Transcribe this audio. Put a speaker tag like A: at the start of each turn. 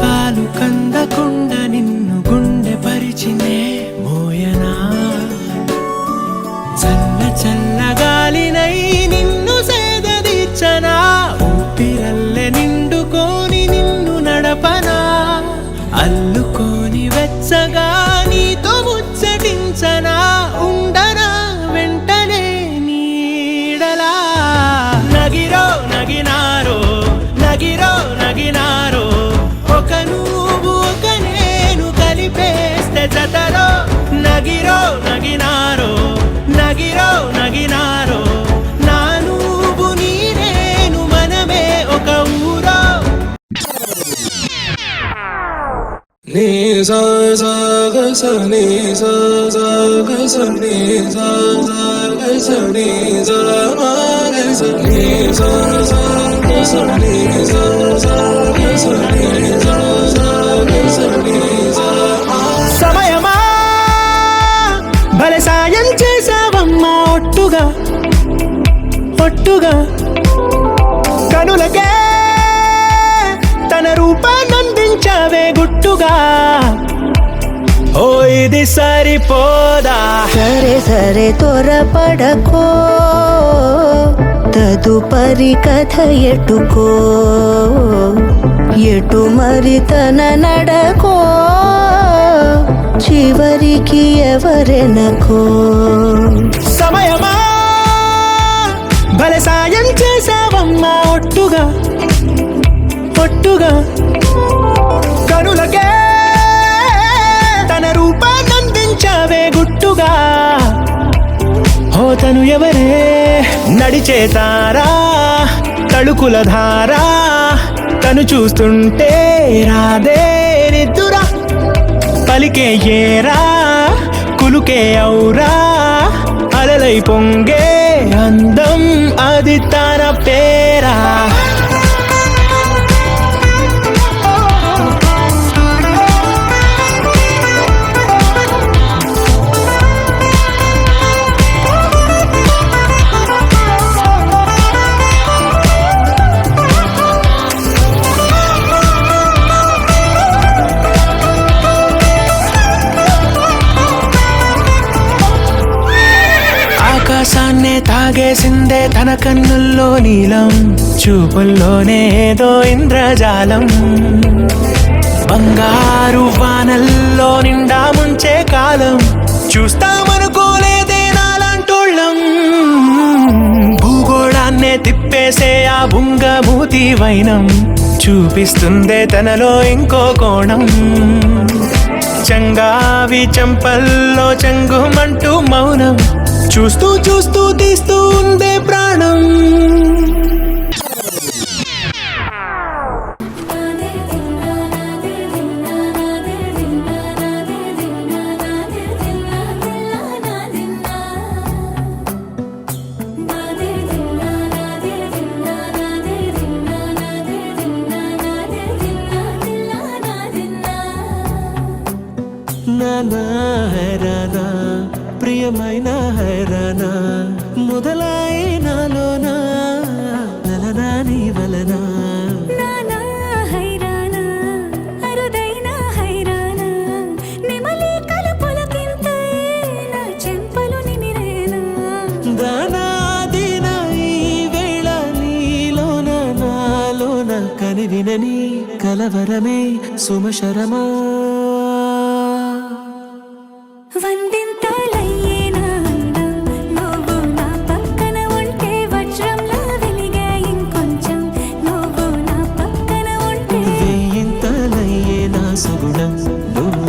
A: కాలు కందకుండా నిన్ను గుండె పరిచినే మోయనా చల్ల చల్లగాలినై నిన్ను సేదదీర్చనా ఊపిరల్లె నిండుకోని నిన్ను నడపనా అల్లుకోని వెచ్చగా నీతో ముచ్చటించనా ఉండనా వెంటనే నీడలా నగిరో నగినారో నగిరో నగినారో ఒక నువ్వు ఒక నేను కలిపేస్తే జతలో నగిరో నగినారో నగిరో నగినారో నా నువ్వు నీ నేను మనమే ఒక ఊరో
B: నీ సా సా గ స నీ సా సా గ స నీ సా సా గ స నీ సా మా గ స నీ సా సా గ స నీ సా సా గ స నీ సా సా గ స నీ సా
A: సమయమా భలే సాయం చేసావమ్మా ఒట్టుగా ఒట్టుగా కనులకే తన రూపాన్నందించావే గుట్టుగా ఓ ఇది సరిపోదా
C: సరే సరే త్వరపడకో తదుపరి కథ ఎటుకో ఎటు మరి తన నడకో చివరికి ఎవరెనకో
A: సమయమా భలే సాయం చేసావమ్మా ఒట్టుగా ఒట్టుగా కనులకే తన రూపాన్నందించావే గుట్టుగా తను ఎవరే నడిచే తారా తళుకుల ధారా తను చూస్తుంటే రాదే నిద్దురా పలికే ఏరా కులుకే ఔరా అలలై పొంగే అందం అది తన పేరా ఆకాశాన్నే తాగేసిందే తన కన్నుల్లో నీలం చూపుల్లోనే ఏదో ఇంద్రజాలం బంగారు వానల్లో నిండా ముంచే కాలం చూస్తామనుకోలేదే నాలాంటోళ్ళం భూగోళాన్నే తిప్పేసే ఆ బుంగమూతి వైనం చూపిస్తుందే తనలో ఇంకో కోణం చంగావి చంపల్లో చంగుమంటూ మౌనం చూస్తూ చూస్తూ తీస్తూ ఉందే ప్రాణం నానా హైరానా ప్రియమైన హైరానా మొదలై నాలోనా నలనా నీ వలనా
D: నానా హైరానా అరుదైన హైరానా నిమలి కలుపులకింతే నా చెంపలు నిమిరేనా
A: దానాదిన ఈ వేళ నీలోన నాలోన కనివినని కలవరమే సుమశరమా
D: వందింతలయ్యేనా నువ్వు నా పక్కన ఉంటే వజ్రంలా వెలిగే ఇంకొంచెం నువ్వు నా పక్కన ఉంటే
A: వేయింతలయ్యే నా సగుణం నువ్వు